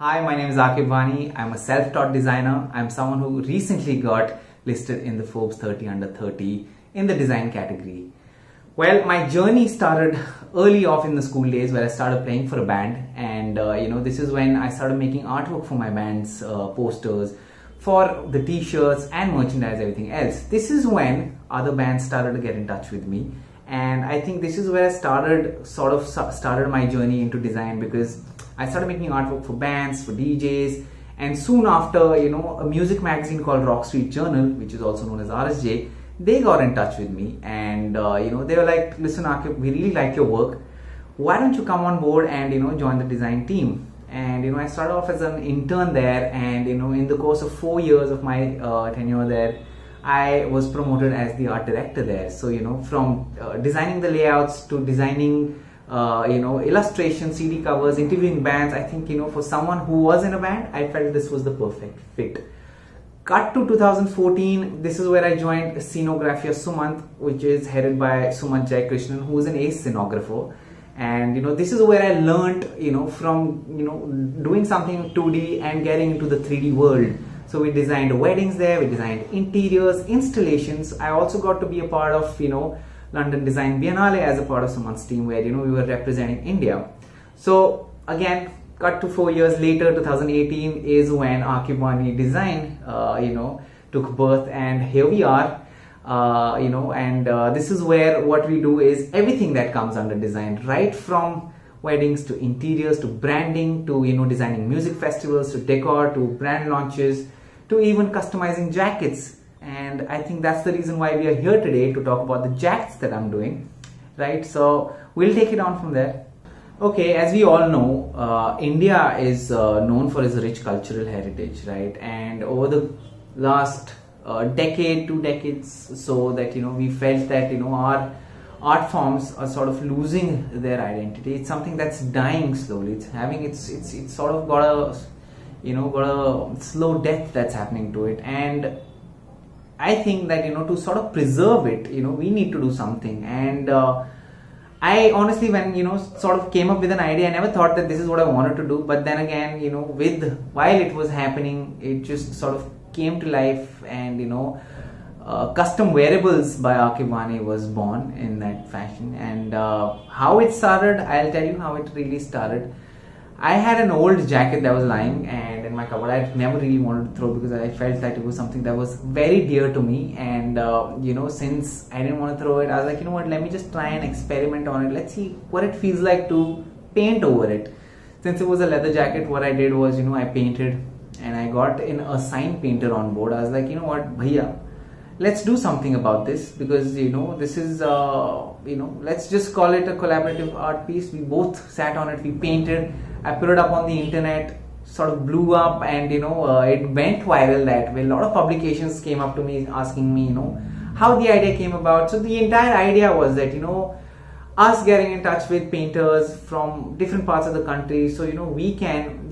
Hi, my name is Aaquib Wani. I'm a self-taught designer. I'm someone who recently got listed in the Forbes 30 under 30 in the design category. Well, my journey started early off in the school days where I started playing for a band, and this is when I started making artwork for my band's posters, for the t-shirts and merchandise, everything else. This is when other bands started to get in touch with me, and I think this is where I started my journey into design, because I started making artwork for bands, for DJs, and soon after, a music magazine called Rock Street Journal, which is also known as RSJ, they got in touch with me, and they were like, listen Aaquib, we really like your work, why don't you come on board and join the design team. And I started off as an intern there, and in the course of 4 years of my tenure there, I was promoted as the art director there. So from designing the layouts to designing illustration, CD covers, interviewing bands, I think for someone who was in a band, I felt this was the perfect fit. Cut to 2014, this is where I joined Scenografia Sumant, which is headed by Sumant Jaikrishnan, who is an ace scenographer. And this is where I learned from doing something 2D and getting into the 3D world. So we designed weddings there, we designed interiors, installations. I also got to be a part of London Design Biennale as a part of Sumant's team, where we were representing India. So again, cut to 4 years later, 2018 is when Aaquib Wani Design took birth, and here we are. This is where what we do is everything that comes under design, right from weddings to interiors to branding to designing music festivals to decor to brand launches to even customizing jackets. And I think that's the reason why we are here today, to talk about the jackets that I'm doing, right? So we'll take it on from there. Okay, as we all know, India is known for its rich cultural heritage, right? And over the last decade, 2 decades, so that we felt that our art forms are sort of losing their identity. It's something that's dying slowly. It's having it's sort of got a slow death that's happening to it. And I think that to sort of preserve it, we need to do something. And I honestly, when sort of came up with an idea, I never thought that this is what I wanted to do. But then again, while it was happening, it just sort of came to life, and Custom Wearables by Aaquib Wani was born in that fashion. And how it started, I'll tell you how it really started. I had an old jacket that was lying and in my cupboard. I never really wanted to throw, because I felt that it was something that was very dear to me. And since I didn't want to throw it, I was like, what, let me just try and experiment on it. Let's see what it feels like to paint over it. Since it was a leather jacket, what I did was I painted, and I got in a sign painter on board. I was like, what, bhaiya, let's do something about this, because this is let's just call it a collaborative art piece. We both sat on it, we painted, I put it up on the internet, sort of blew up, and it went viral that way. A lot of publications came up to me asking me how the idea came about. So the entire idea was that us getting in touch with painters from different parts of the country, so we can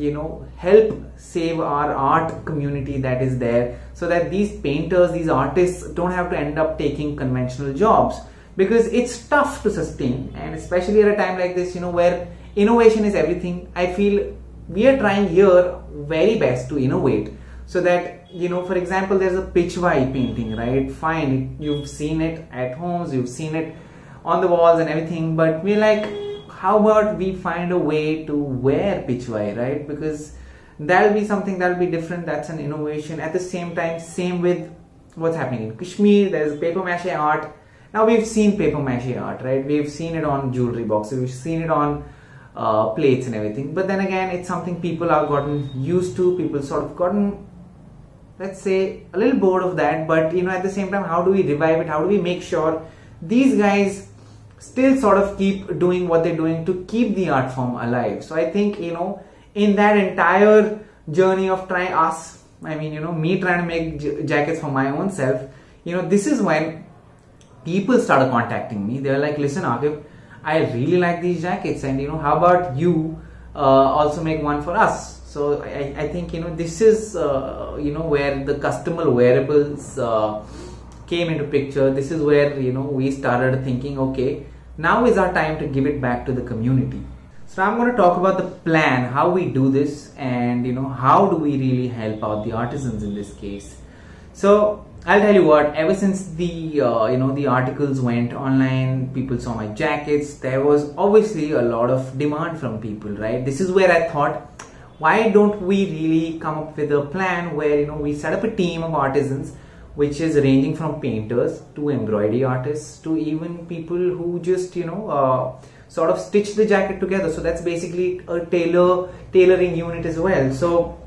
help save our art community that is there, so that these painters, these artists don't have to end up taking conventional jobs, because it's tough to sustain. And especially at a time like this, where innovation is everything, I feel we are trying here very best to innovate, so that for example, there's a pitchwai painting, right? Fine, you've seen it at homes, you've seen it on the walls and everything, but we're like, how about we find a way to wear pitchwai, right? Because that'll be something that'll be different. That's an innovation. At the same time, same with what's happening in Kashmir. There's paper mache art. Now we've seen paper mache art, right? We've seen it on jewelry boxes, we've seen it on plates and everything. But then again, it's something people have gotten used to. People sort of gotten, let's say, a little bored of that. But at the same time, how do we revive it? How do we make sure these guys still sort of keep doing what they're doing to keep the art form alive? So I think in that entire journey of me trying to make jackets for my own self, this is when people started contacting me. They were like, listen Aaquib, I really like these jackets, and how about you also make one for us? So I think this is where the customer wearables came into picture. This is where we started thinking, okay, now is our time to give it back to the community. So I'm going to talk about the plan, how we do this, and how do we really help out the artisans in this case. So I'll tell you what, ever since the the articles went online, people saw my jackets, there was obviously a lot of demand from people, right? This is where I thought, why don't we really come up with a plan where we set up a team of artisans, which is ranging from painters to embroidery artists to even people who just sort of stitch the jacket together. So that's basically a tailoring unit as well. So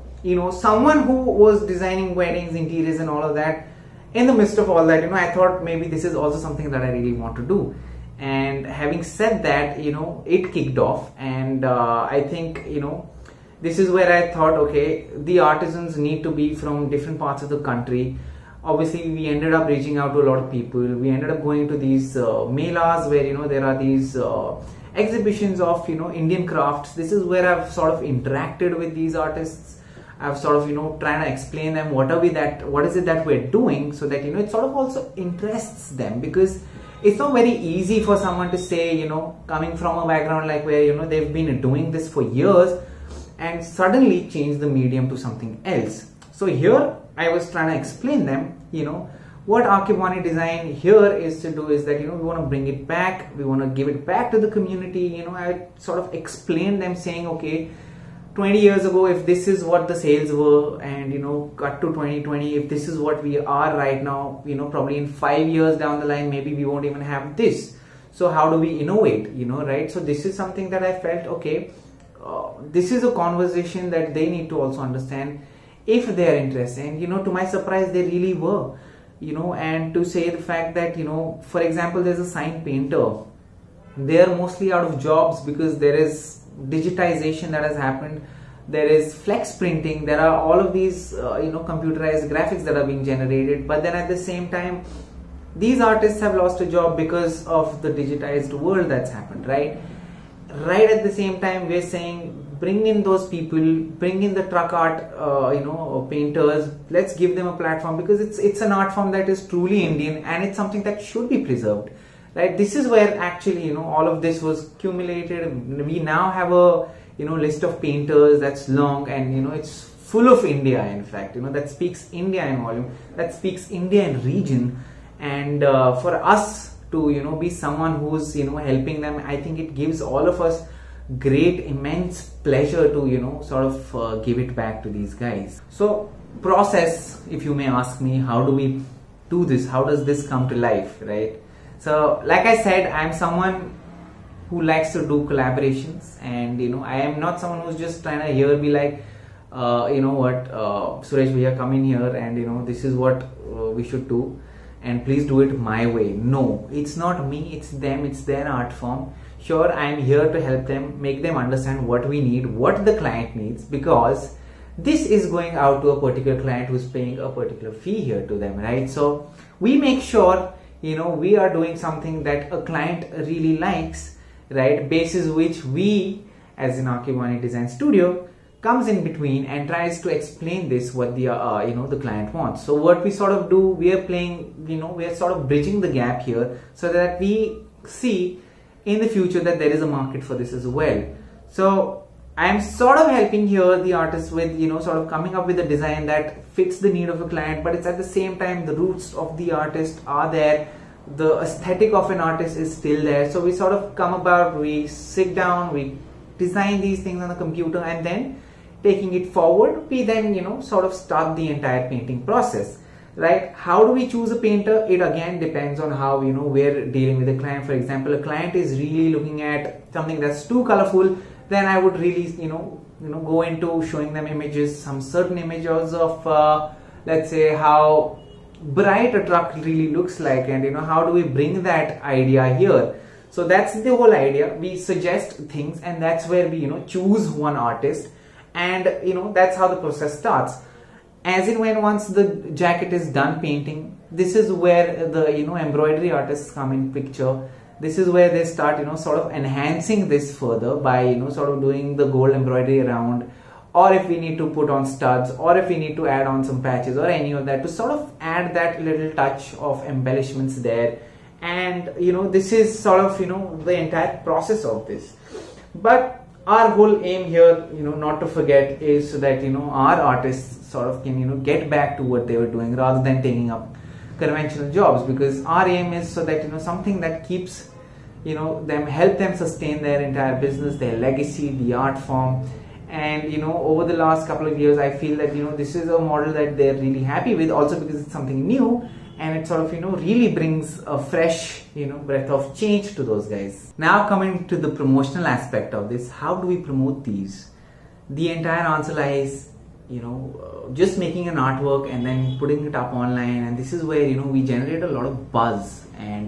someone who was designing weddings, interiors and all of that, in the midst of all that, I thought maybe this is also something that I really want to do. And having said that, it kicked off, and I think this is where I thought, okay, the artisans need to be from different parts of the country. Obviously we ended up reaching out to a lot of people. We ended up going to these melas where there are these exhibitions of Indian crafts. This is where I've sort of interacted with these artists. I've sort of trying to explain them what is it that we're doing, so that it sort of also interests them, because it's not very easy for someone to say coming from a background like where they've been doing this for years and suddenly change the medium to something else. So here I was trying to explain them what Aaquib Wani design here is to do is that we want to bring it back, we want to give it back to the community. I sort of explained them saying, okay, 20 years ago, if this is what the sales were, and cut to 2020, if this is what we are right now, probably in 5 years down the line, maybe we won't even have this. So how do we innovate, right? So this is something that I felt, okay, this is a conversation that they need to also understand if they are interested. And to my surprise, they really were, and to say the fact that for example, there's a sign painter. They are mostly out of jobs because there is digitization that has happened, there is flex printing, there are all of these computerized graphics that are being generated. But then at the same time, these artists have lost a job because of the digitized world that's happened, right at the same time. We're saying, bring in those people, bring in the truck art painters, let's give them a platform, because it's an art form that is truly Indian and it's something that should be preserved. Right, this is where actually all of this was accumulated. We now have a list of painters that's long, and it's full of India. In fact, that speaks India in volume, that speaks India in region. And for us to be someone who's helping them, I think it gives all of us great immense pleasure to sort of give it back to these guys. So process, if you may ask me, how do we do this? How does this come to life, right? So like I said, I'm someone who likes to do collaborations, and I am not someone who's just trying to be like, Suresh bhaiya, come in here and this is what we should do and please do it my way. No, it's not me, it's them, it's their art form. Sure, I'm here to help them, make them understand what we need, what the client needs, because this is going out to a particular client who's paying a particular fee here to them, right? So we make sure we are doing something that a client really likes, right? Basis which we, as an Aaquib Wani Design Studio, comes in between and tries to explain this what the the client wants. So what we sort of do, we are playing, we are sort of bridging the gap here, so that we see in the future that there is a market for this as well. So I am sort of helping here the artist with sort of coming up with a design that fits the need of a client, but it's at the same time the roots of the artist are there, the aesthetic of an artist is still there. So we sort of come about, we sit down, we design these things on the computer, and then taking it forward, we then sort of start the entire painting process, right? How do we choose a painter? It again depends on how we're dealing with the client. For example, a client is really looking at something that's too colorful, then I would really go into showing them images, some certain images of let's say how bright a truck really looks like, and how do we bring that idea here. So that's the whole idea. We suggest things, and that's where we choose one artist, and that's how the process starts. As in, when once the jacket is done painting, this is where the embroidery artists come in picture. This is where they start sort of enhancing this further by sort of doing the gold embroidery around, or if we need to put on studs, or if we need to add on some patches or any of that, to sort of add that little touch of embellishments there. And this is sort of the entire process of this. But our whole aim here, not to forget, is so that our artists sort of can get back to what they were doing rather than taking up conventional jobs, because our aim is so that something that keeps help them sustain their entire business, their legacy, the art form. And over the last couple of years, I feel that this is a model that they're really happy with, also because it's something new, and it sort of really brings a fresh breath of change to those guys. Now coming to the promotional aspect of this, how do we promote these? The entire answer lies just making an artwork and then putting it up online, and this is where we generate a lot of buzz, and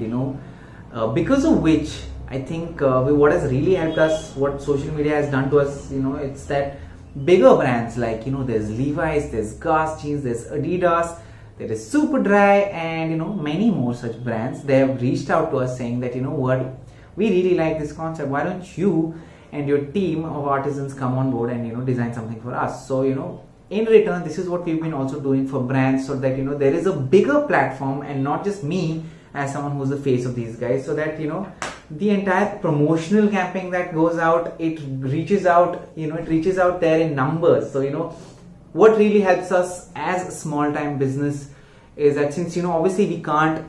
because of which I think what has really helped us, what social media has done to us, it's that bigger brands like there's Levi's, there's Gas Jeans, there's Adidas, there is Superdry, and many more such brands. They have reached out to us saying that what, we really like this concept, why don't you and your team of artisans come on board and design something for us. So in return, this is what we've been also doing for brands, so that there is a bigger platform and not just me as someone who's the face of these guys, so that the entire promotional campaign that goes out, it reaches out there in numbers. So what really helps us as a small time business is that, since obviously we can't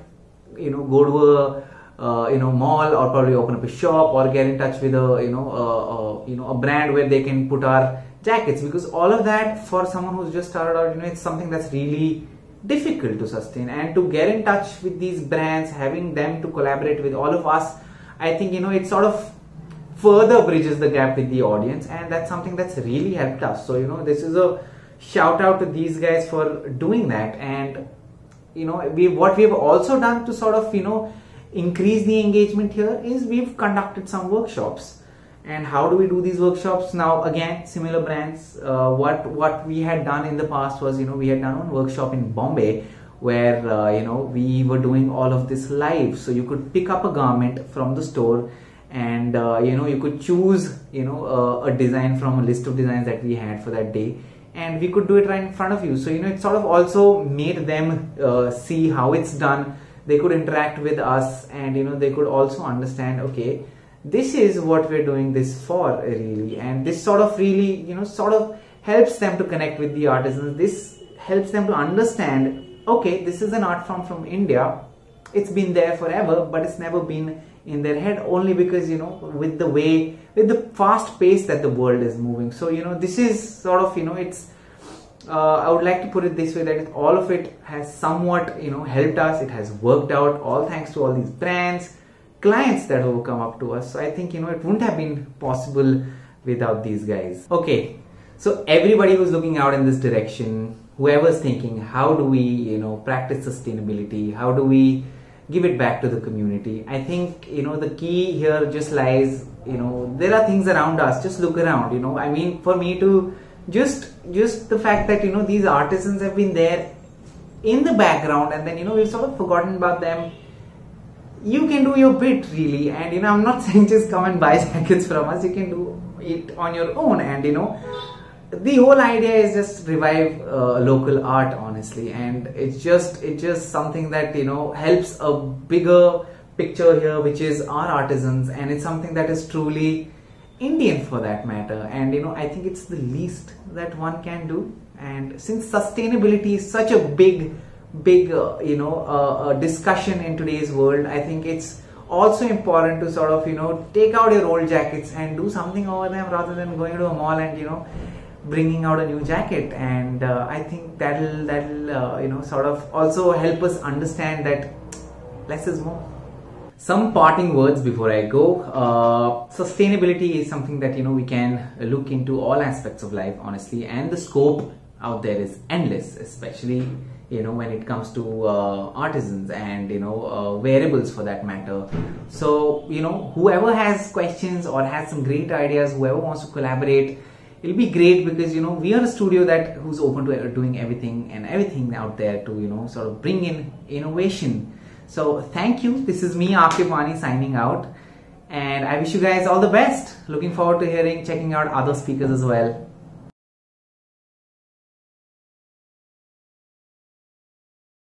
go to a mall or probably open up a shop or get in touch with a brand where they can put our jackets, because all of that for someone who's just started out, it's something that's really difficult to sustain. And to get in touch with these brands, having them to collaborate with all of us, I think it sort of further bridges the gap with the audience, and that's something that's really helped us. So this is a shout out to these guys for doing that. And what we've also done to sort of increase the engagement here is we've conducted some workshops. And how do we do these workshops? Now again, similar brands, what we had done in the past was we had done one workshop in Bombay where we were doing all of this live. So you could pick up a garment from the store, and you could choose a design from a list of designs that we had for that day, and we could do it right in front of you. So it sort of also made them see how it's done. They could interact with us, and they could also understand, okay, this is what we're doing this for really. And this sort of really sort of helps them to connect with the artisans. This helps them to understand, okay, this is an art form from India, it's been there forever, but it's never been in their head, only because with the fast pace that the world is moving. So this is sort of it's I would like to put it this way, that all of it has somewhat helped us. It has worked out, all thanks to all these brands, clients that have come up to us. So I think it wouldn't have been possible without these guys. Okay, so everybody who's looking out in this direction, whoever's thinking, how do we practice sustainability, how do we give it back to the community, I think the key here just lies, there are things around us. Just look around, I mean, for me to just the fact that these artisans have been there in the background, and then we've sort of forgotten about them. You can do your bit really, and I'm not saying just come and buy jackets from us. You can do it on your own, and the whole idea is just revive local art, honestly. And it's just something that helps a bigger picture here, which is our artisans, and it's something that is truly Indian for that matter. And I think it's the least that one can do. And since sustainability is such a big discussion in today's world, I think it's also important to sort of take out your old jackets and do something over them, rather than going to a mall and bringing out a new jacket. And I think that'll sort of also help us understand that less is more. Some parting words before I go. Sustainability is something that we can look into all aspects of life, honestly, and the scope out there is endless, especially when it comes to artisans and wearables for that matter. So whoever has questions or has some great ideas, whoever wants to collaborate, it'll be great, because we are a studio who's open to doing everything out there to sort of bring in innovation. So thank you. This is me, Aaquib Wani, signing out, and I wish you guys all the best. Looking forward to checking out other speakers as well.